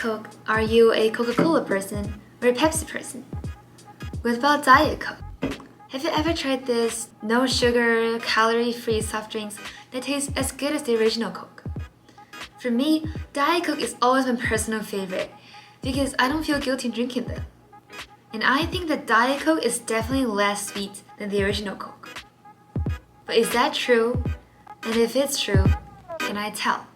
Coke, are you a Coca-Cola person or a Pepsi person? What about Diet Coke? Have you ever tried this no sugar, calorie-free soft drinks that taste as good as the original Coke? For me, Diet Coke is always my personal favorite because I don't feel guilty drinking them. And I think that Diet Coke is definitely less sweet than the original Coke. But is that true? And if it's true, can I tell?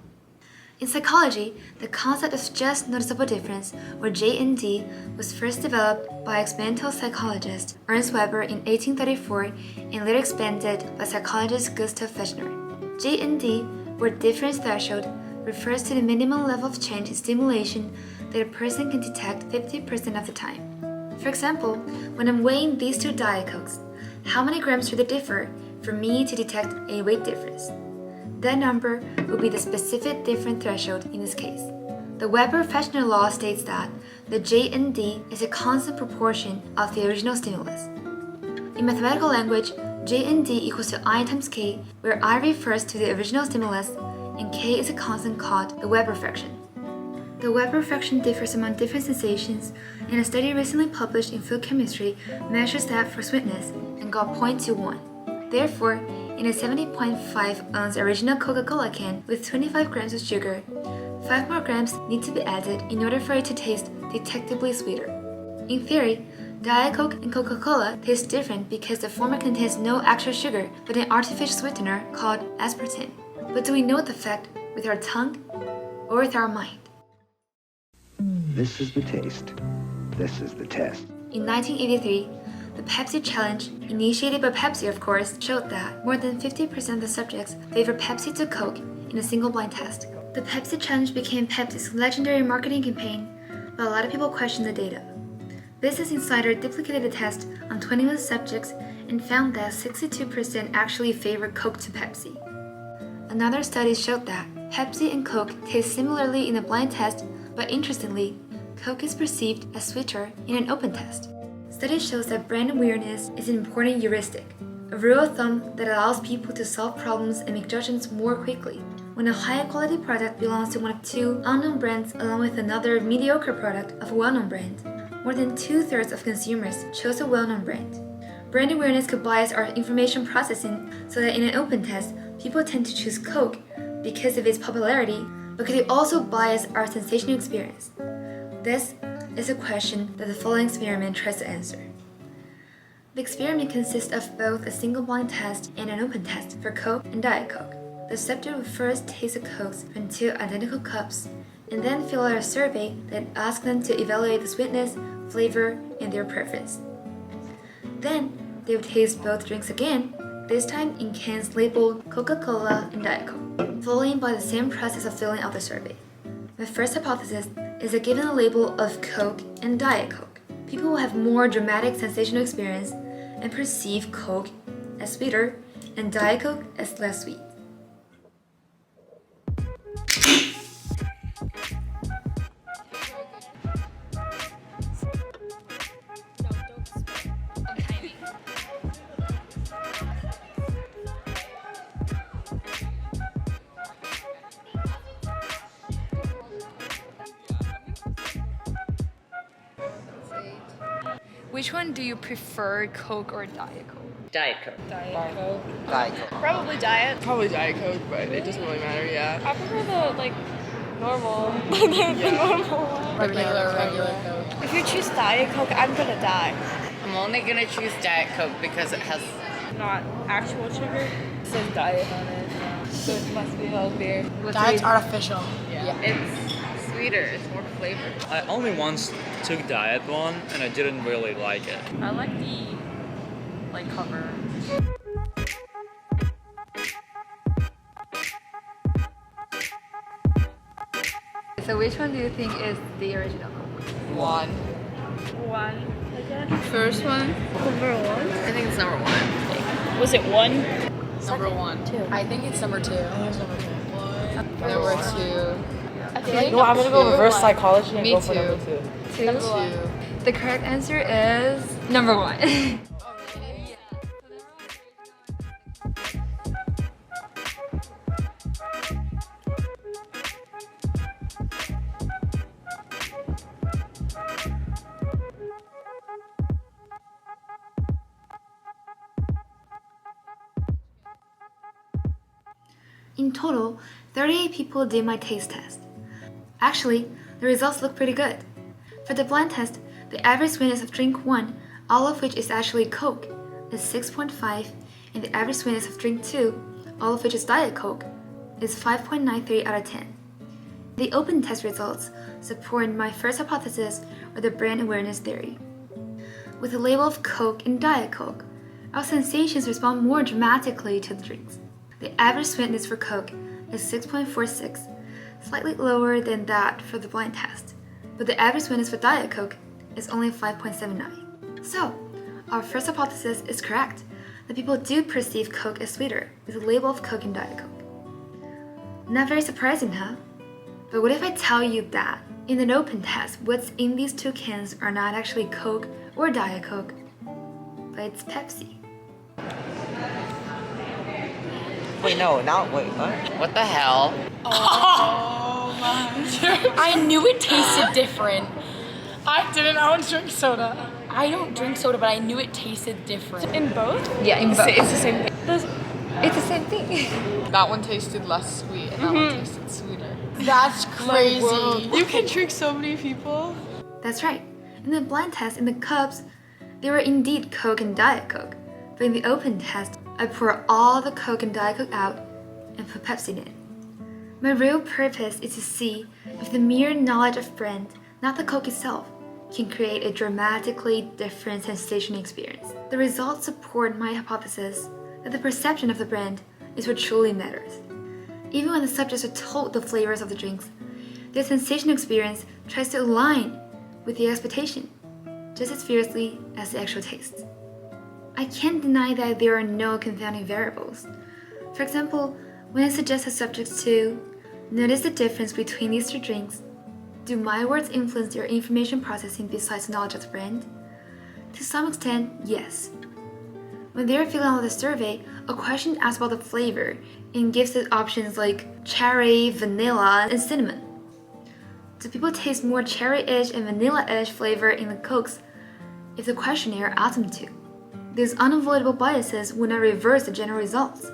In psychology, the concept of just noticeable difference, or J&D, was first developed by experimental psychologist Ernst Weber in 1834 and later expanded by psychologist Gustav Fechner. J&D, or difference threshold, refers to the minimum level of change in stimulation that a person can detect 50% of the time. For example, when I'm weighing these two Diet Cokes, how many grams should they differ for me to detect a weight difference? That number will be the specific difference threshold in this case. The Weber-Fechner law states that the J&D is a constant proportion of the original stimulus. In mathematical language, J&D equals to I times K, where I refers to the original stimulus and K is a constant called the Weber fraction. The Weber fraction differs among different sensations, and a study recently published in Food Chemistry measures that for sweetness and got 0.21. Therefore, in a 70.5 ounce original Coca-Cola can with 25 grams of sugar, 5 more grams need to be added in order for it to taste detectably sweeter. In theory, Diet Coke and Coca-Cola taste different because the former contains no actual sugar but an artificial sweetener called aspartame. But do we know the fact with our tongue or with our mind? This is the taste. This is the test. In 1983, the Pepsi Challenge, initiated by Pepsi of course, showed that more than 50% of the subjects favored Pepsi to Coke in a single blind test. The Pepsi Challenge became Pepsi's legendary marketing campaign, but a lot of people questioned the data. Business Insider duplicated the test on 21 subjects and found that 62% actually favored Coke to Pepsi. Another study showed that Pepsi and Coke taste similarly in a blind test, but interestingly, Coke is perceived as sweeter in an open test. Study shows that brand awareness is an important heuristic, a rule of thumb that allows people to solve problems and make judgments more quickly. When a high-quality product belongs to one of two unknown brands along with another mediocre product of a well-known brand, more than 2/3 of consumers chose a well-known brand. Brand awareness could bias our information processing so that in an open test, people tend to choose Coke because of its popularity, but could it also bias our sensational experience? This is a question that the following experiment tries to answer. The experiment consists of both a single blind test and an open test for Coke and Diet Coke. The subject would first taste the Cokes from two identical cups and then fill out a survey that asks them to evaluate the sweetness, flavor, and their preference. Then, they would taste both drinks again, this time in cans labeled Coca-Cola and Diet Coke, following by the same process of filling out the survey. My first hypothesis is that given the label of Coke and Diet Coke, people will have more dramatic sensational experience and perceive Coke as sweeter and Diet Coke as less sweet. Which one do you prefer, Coke or Diet Coke? Diet Coke. Diet Coke. Diet Coke. Probably Diet. Probably Diet Coke, but it doesn't really matter, yeah. I prefer the normal, the normal one. Regular Coke. If you choose Diet Coke, I'm gonna die. I'm only gonna choose Diet Coke because it has Not actual sugar. It says diet on it, so it must be healthier. Diet's artificial. yeah. It's sweeter, it's more flavored. I only once took diet one and I didn't really like it. I like the cover. So which one do you think is the original Coke? One. Again. First one? Number one. I think it's number one. Was it one? Number one. Two. I think it's number 2. Number two. I feel like No, I'm gonna go reverse psychology and Me go for too. number two. Two. The correct answer is number 1. In total, 38 people did my taste test. Actually, the results look pretty good. For the blind test, the average sweetness of drink 1, all of which is actually Coke, is 6.5, and the average sweetness of drink 2, all of which is Diet Coke, is 5.93 out of 10. The open test results support my first hypothesis or the brand awareness theory. With the label of Coke and Diet Coke, our sensations respond more dramatically to the drinks. The average sweetness for Coke is 6.46, slightly lower than that for the blind test, but the average sweetness for Diet Coke is only 5.79. So, our first hypothesis is correct, that people do perceive Coke as sweeter with the label of Coke and Diet Coke. Not very surprising, huh? But what if I tell you that in an open test, what's in these two cans are not actually Coke or Diet Coke, but it's Pepsi? Wait, no, not wait, what? What the hell? I knew it tasted different. I don't drink soda. I don't drink soda, but I knew it tasted different. In both? Yeah, in both. It's the same thing. It's the same thing. That one tasted less sweet and that one tasted sweeter. That's crazy. You can trick so many people. That's right. In the blind test in the cups, they were indeed Coke and Diet Coke. But in the open test, I pour all the Coke and Diet Coke out and put Pepsi in. My real purpose is to see if the mere knowledge of brand, not the Coke itself, can create a dramatically different sensation experience. The results support my hypothesis that the perception of the brand is what truly matters. Even when the subjects are told the flavors of the drinks, their sensation experience tries to align with the expectation, just as fiercely as the actual taste. I can't deny that there are no confounding variables. For example, when I suggest the subjects to notice the difference between these two drinks, do my words influence their information processing besides knowledge of the brand? To some extent, yes. When they are filling out the survey, a question asks about the flavor and gives it options like cherry, vanilla, and cinnamon. Do people taste more cherry-ish and vanilla-ish flavor in the Cokes if the questionnaire asks them to? These unavoidable biases will not reverse the general results,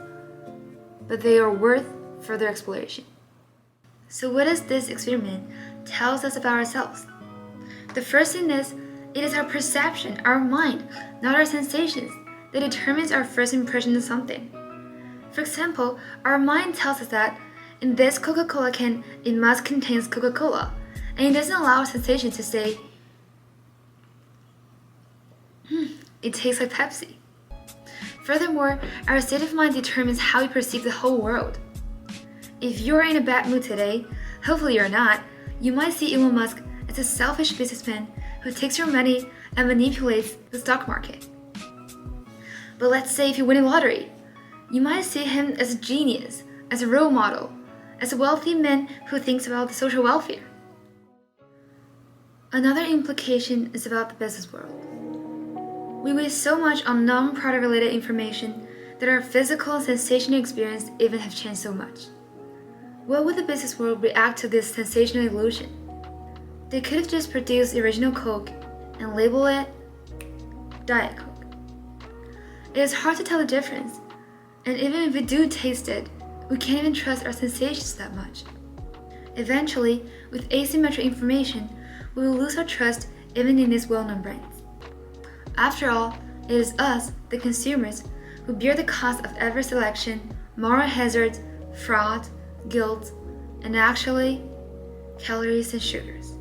but they are worth further exploration. So what does this experiment tell us about ourselves? The first thing is, it is our perception, our mind, not our sensations, that determines our first impression of something. For example, our mind tells us that in this Coca-Cola can, it must contain Coca-Cola, and it doesn't allow our sensation to say, it tastes like Pepsi. Furthermore, our state of mind determines how we perceive the whole world. If you're in a bad mood today, hopefully you're not, you might see Elon Musk as a selfish businessman who takes your money and manipulates the stock market. But let's say if you win a lottery, you might see him as a genius, as a role model, as a wealthy man who thinks about the social welfare. Another implication is about the business world. We waste so much on non-product related information that our physical and sensational experience even have changed so much. What would the business world react to this sensational illusion? They could have just produced the original Coke and label it Diet Coke. It is hard to tell the difference, and even if we do taste it, we can't even trust our sensations that much. Eventually, with asymmetric information, we will lose our trust even in these well-known brands. After all, it is us, the consumers, who bear the cost of every selection, moral hazards, fraud, guilt, and actually, calories and sugars.